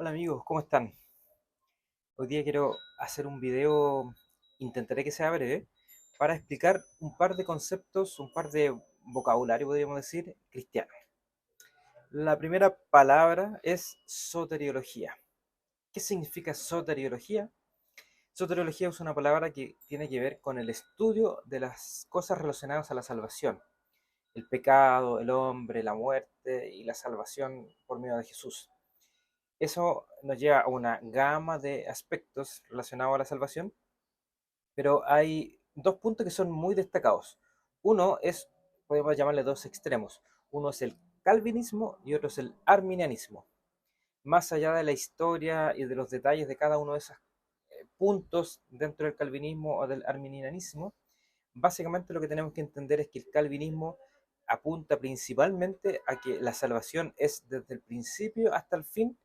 Hola amigos, ¿cómo están? Hoy día quiero hacer un video, intentaré que sea breve, para explicar un par de conceptos, un par de vocabulario, podríamos decir, cristiano. La primera palabra es soteriología. ¿Qué significa soteriología? Soteriología es una palabra que tiene que ver con el estudio de las cosas relacionadas a la salvación, el pecado, el hombre, la muerte y la salvación por medio de Jesús. Eso nos lleva a una gama de aspectos relacionados a la salvación, pero hay dos puntos que son muy destacados. Uno es, podemos llamarle dos extremos. Uno es el calvinismo y otro es el arminianismo. Más allá de la historia y de los detalles de cada uno de esos puntos dentro del calvinismo o del arminianismo, básicamente lo que tenemos que entender es que el calvinismo apunta principalmente a que la salvación es desde el principio hasta el fin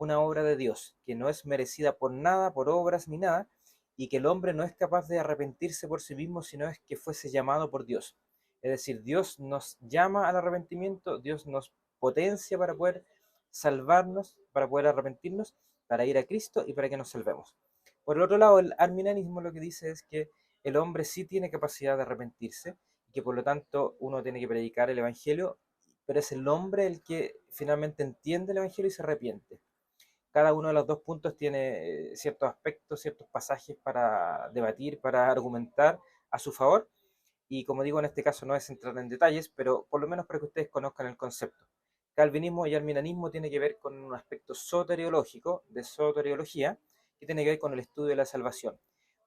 una obra de Dios, que no es merecida por nada, por obras ni nada, y que el hombre no es capaz de arrepentirse por sí mismo, sino es que fuese llamado por Dios. Es decir, Dios nos llama al arrepentimiento, Dios nos potencia para poder salvarnos, para poder arrepentirnos, para ir a Cristo y para que nos salvemos. Por el otro lado, el arminianismo lo que dice es que el hombre sí tiene capacidad de arrepentirse y que por lo tanto uno tiene que predicar el Evangelio, pero es el hombre el que finalmente entiende el Evangelio y se arrepiente. Cada uno de los dos puntos tiene ciertos aspectos, ciertos pasajes para debatir, para argumentar a su favor. Y como digo, en este caso no es entrar en detalles, pero por lo menos para que ustedes conozcan el concepto. Calvinismo y arminianismo tiene que ver con un aspecto soteriológico, de soteriología, que tiene que ver con el estudio de la salvación.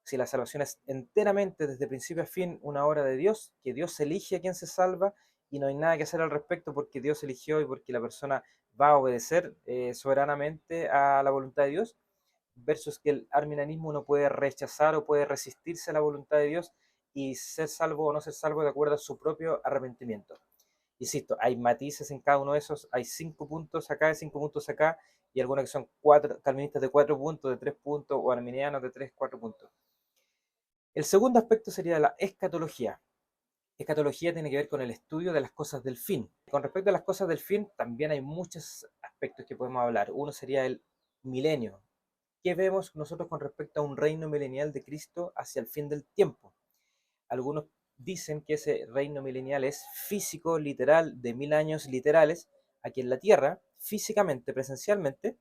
Si la salvación es enteramente, desde principio a fin, una obra de Dios, que Dios elige a quien se salva y no hay nada que hacer al respecto porque Dios eligió y porque la persona va a obedecer soberanamente a la voluntad de Dios, versus que el arminianismo no puede rechazar o puede resistirse a la voluntad de Dios y ser salvo o no ser salvo de acuerdo a su propio arrepentimiento. Insisto, hay matices en cada uno de esos, hay 5 puntos acá, 5 puntos acá, y algunos que son cuatro, calvinistas de 4 puntos, de 3 puntos, o arminianos de 3, 4 puntos. El segundo aspecto sería la escatología. Escatología tiene que ver con el estudio de las cosas del fin. Con respecto a las cosas del fin, también hay muchos aspectos que podemos hablar. Uno sería el milenio. ¿Qué vemos nosotros con respecto a un reino milenial de Cristo hacia el fin del tiempo? Algunos dicen que ese reino milenial es físico, literal, de 1000 años literales, aquí en la Tierra, físicamente, presencialmente.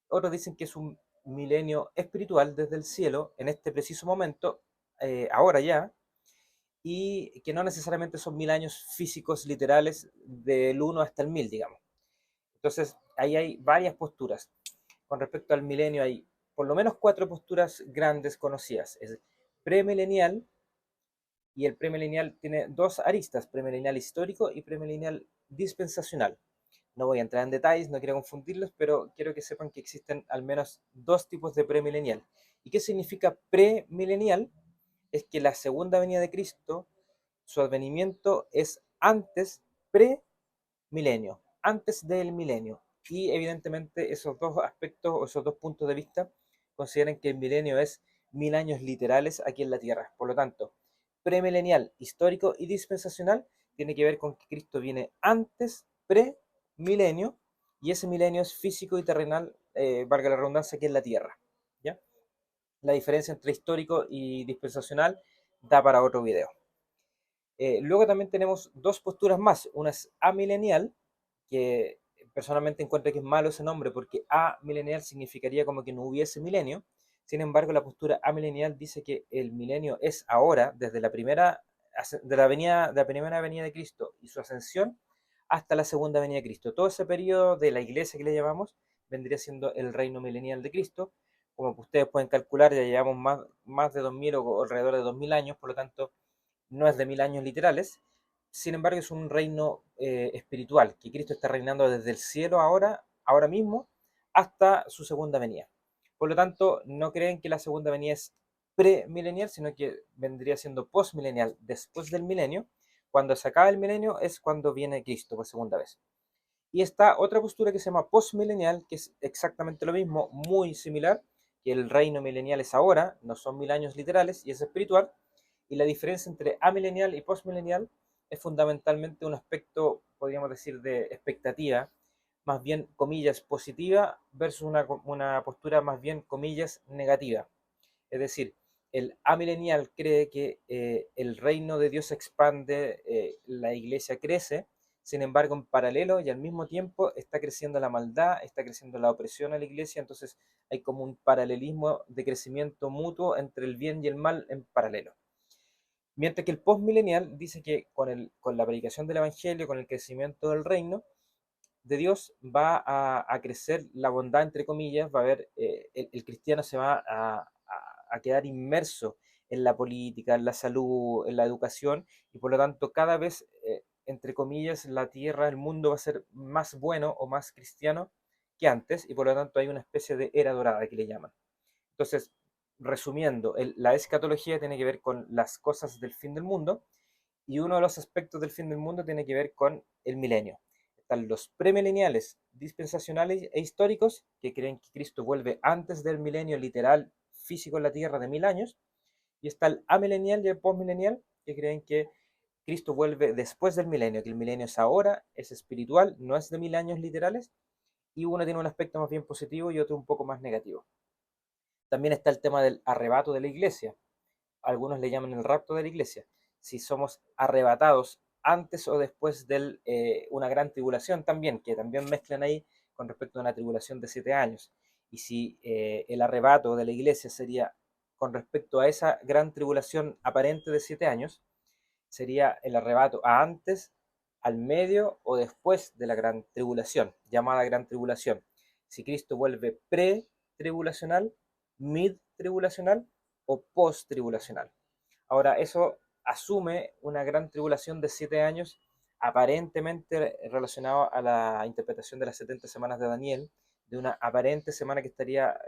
Otros dicen que es un milenio espiritual desde el cielo, en este preciso momento, ahora ya, y que no necesariamente son 1000 años físicos, literales, del 1 hasta el 1000, digamos. Entonces, ahí hay varias posturas. Con respecto al milenio hay por lo menos 4 posturas grandes conocidas. Es premilenial, y el premilenial tiene dos aristas, premilenial histórico y premilenial dispensacional. No voy a entrar en detalles, no quiero confundirlos, pero quiero que sepan que existen al menos dos tipos de premilenial. ¿Y qué significa premilenial? Es que la segunda venida de Cristo, su advenimiento es antes, pre-milenio, antes del milenio. Y evidentemente esos dos aspectos o esos dos puntos de vista consideran que el milenio es 1000 años literales aquí en la tierra. Por lo tanto, premilenial, histórico y dispensacional tiene que ver con que Cristo viene antes, pre-milenio, y ese milenio es físico y terrenal, valga la redundancia, aquí en la tierra. ¿Ya? La diferencia entre histórico y dispensacional da para otro video. Luego también tenemos dos posturas más. Una es amilenial, que personalmente encuentro que es malo ese nombre porque amilenial significaría como que no hubiese milenio. Sin embargo, la postura amilenial dice que el milenio es ahora, desde la primera, de la primera venida de Cristo y su ascensión hasta la segunda venida de Cristo. Todo ese periodo de la iglesia que le llamamos vendría siendo el reino milenial de Cristo. Como ustedes pueden calcular, ya llevamos más de 2000 o alrededor de 2000 años, por lo tanto, no es de 1000 años literales. Sin embargo, es un reino espiritual, que Cristo está reinando desde el cielo ahora mismo, hasta su segunda venida. Por lo tanto, no creen que la segunda venida es premilenial, sino que vendría siendo postmilenial, después del milenio. Cuando se acaba el milenio es cuando viene Cristo por segunda vez. Y está otra postura que se llama postmilenial, que es exactamente lo mismo, muy similar, que el reino milenial es ahora, no son 1000 años literales, y es espiritual. Y la diferencia entre amilenial y postmilenial es fundamentalmente un aspecto, podríamos decir, de expectativa, más bien, comillas, positiva versus una postura más bien, comillas, negativa. Es decir, el amilenial cree que el reino de Dios se expande, la iglesia crece, sin embargo, en paralelo y al mismo tiempo está creciendo la maldad, está creciendo la opresión a la iglesia, entonces hay como un paralelismo de crecimiento mutuo entre el bien y el mal en paralelo. Mientras que el postmilenial dice que con la predicación del Evangelio, con el crecimiento del reino de Dios, va a crecer la bondad, entre comillas, va a haber, el cristiano se va a quedar inmerso en la política, en la salud, en la educación, y por lo tanto cada vez, entre comillas, la tierra, el mundo va a ser más bueno o más cristiano que antes, y por lo tanto hay una especie de era dorada que le llaman. Entonces, resumiendo, la escatología tiene que ver con las cosas del fin del mundo, y uno de los aspectos del fin del mundo tiene que ver con el milenio. Están los premileniales, dispensacionales e históricos, que creen que Cristo vuelve antes del milenio literal físico en la tierra de 1000 años, y está el amilenial y el postmilenial, que creen que Cristo vuelve después del milenio, que el milenio es ahora, es espiritual, no es de 1000 años literales, y uno tiene un aspecto más bien positivo y otro un poco más negativo. También está el tema del arrebato de la iglesia. Algunos le llaman el rapto de la iglesia. Si somos arrebatados antes o después de una gran tribulación también, que también mezclan ahí con respecto a una tribulación de 7 años. Y si el arrebato de la iglesia sería con respecto a esa gran tribulación aparente de 7 años, sería el arrebato a antes, al medio o después de la gran tribulación, llamada gran tribulación. Si Cristo vuelve pre-tribulacional, mid-tribulacional o post-tribulacional. Ahora, eso asume una gran tribulación de 7 años, aparentemente relacionado a la interpretación de las 70 semanas de Daniel, de una aparente semana que estaría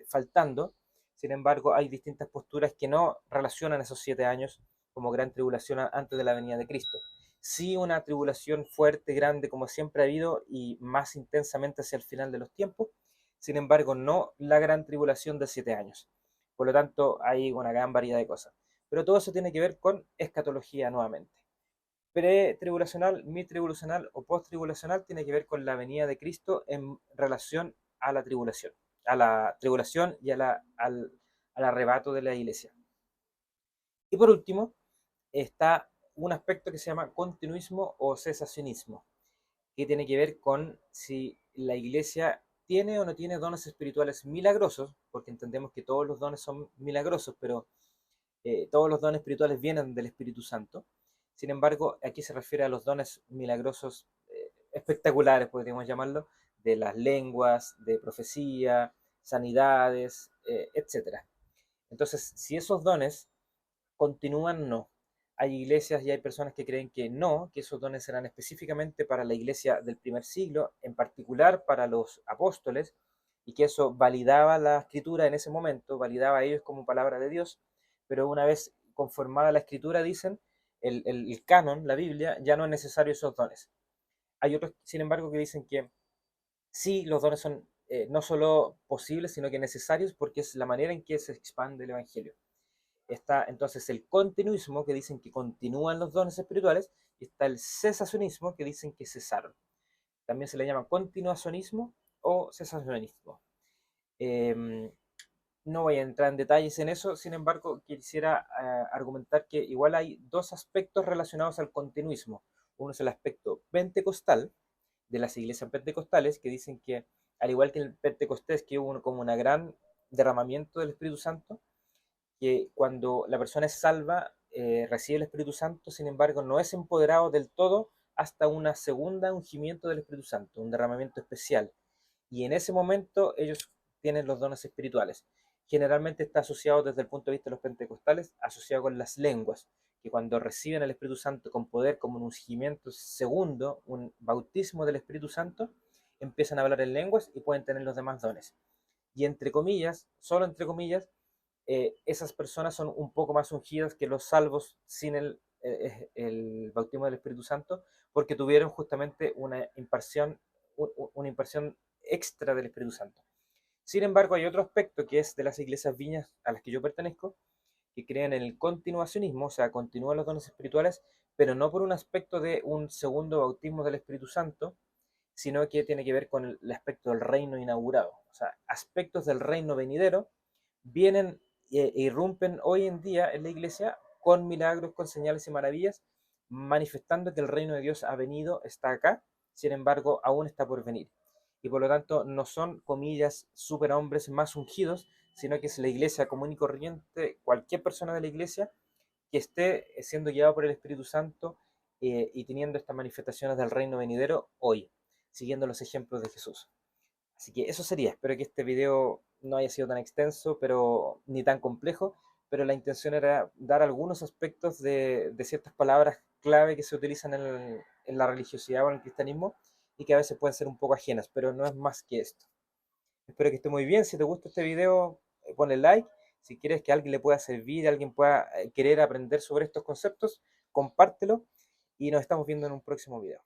faltando. Sin embargo, hay distintas posturas que no relacionan esos 7 años como gran tribulación antes de la venida de Cristo. Sí, una tribulación fuerte, grande, como siempre ha habido, y más intensamente hacia el final de los tiempos. Sin embargo, no la gran tribulación de 7 años. Por lo tanto, hay una gran variedad de cosas. Pero todo eso tiene que ver con escatología nuevamente. Pre-tribulacional, mid-tribulacional o post-tribulacional tiene que ver con la venida de Cristo en relación a la tribulación y al arrebato de la iglesia. Y por último, está un aspecto que se llama continuismo o cesacionismo, que tiene que ver con si la iglesia tiene o no tiene dones espirituales milagrosos, porque entendemos que todos los dones son milagrosos, pero todos los dones espirituales vienen del Espíritu Santo. Sin embargo, aquí se refiere a los dones milagrosos espectaculares, podríamos llamarlo, de las lenguas, de profecía, sanidades, etc. Entonces, si esos dones continúan, no. Hay iglesias y hay personas que creen que no, que esos dones serán específicamente para la iglesia del primer siglo, en particular para los apóstoles, y que eso validaba la escritura en ese momento, validaba a ellos como palabra de Dios, pero una vez conformada la escritura, dicen, el canon, la Biblia, ya no es necesario esos dones. Hay otros, sin embargo, que dicen que sí, los dones son no solo posibles, sino que necesarios porque es la manera en que se expande el Evangelio. Está entonces el continuismo, que dicen que continúan los dones espirituales, y está el cesacionismo, que dicen que cesaron. También se le llama continuacionismo o cesacionismo. Eh, no voy a entrar en detalles en eso, sin embargo, quisiera argumentar que igual hay dos aspectos relacionados al continuismo. Uno es el aspecto pentecostal, de las iglesias pentecostales, que dicen que, al igual que en el Pentecostés, que hubo como un gran derramamiento del Espíritu Santo, que cuando la persona es salva, recibe el Espíritu Santo, sin embargo, no es empoderado del todo hasta una segunda ungimiento del Espíritu Santo, un derramamiento especial. Y en ese momento ellos tienen los dones espirituales. Generalmente está asociado desde el punto de vista de los pentecostales, asociado con las lenguas, que cuando reciben el Espíritu Santo con poder, como un ungimiento segundo, un bautismo del Espíritu Santo, empiezan a hablar en lenguas y pueden tener los demás dones. Y entre comillas, solo entre comillas, esas personas son un poco más ungidas que los salvos sin el bautismo del Espíritu Santo, porque tuvieron justamente una imparsión extra del Espíritu Santo. Sin embargo, hay otro aspecto que es de las iglesias viñas a las que yo pertenezco, que creen en el continuacionismo, o sea, continúan los dones espirituales, pero no por un aspecto de un segundo bautismo del Espíritu Santo, sino que tiene que ver con el aspecto del reino inaugurado. O sea, aspectos del reino venidero vienen e irrumpen hoy en día en la iglesia con milagros, con señales y maravillas, manifestando que el reino de Dios ha venido, está acá, sin embargo, aún está por venir. Y por lo tanto, no son, comillas, superhombres más ungidos, sino que es la iglesia común y corriente, cualquier persona de la iglesia que esté siendo guiado por el Espíritu Santo y teniendo estas manifestaciones del reino venidero hoy, siguiendo los ejemplos de Jesús. Así que eso sería. Espero que este video no haya sido tan extenso, pero ni tan complejo, pero la intención era dar algunos aspectos de ciertas palabras clave que se utilizan en la religiosidad o en el cristianismo y que a veces pueden ser un poco ajenas, pero no es más que esto. Espero que esté muy bien. Si te gusta este video, ponle like. Si quieres que a alguien le pueda servir, alguien pueda querer aprender sobre estos conceptos, compártelo y nos estamos viendo en un próximo video.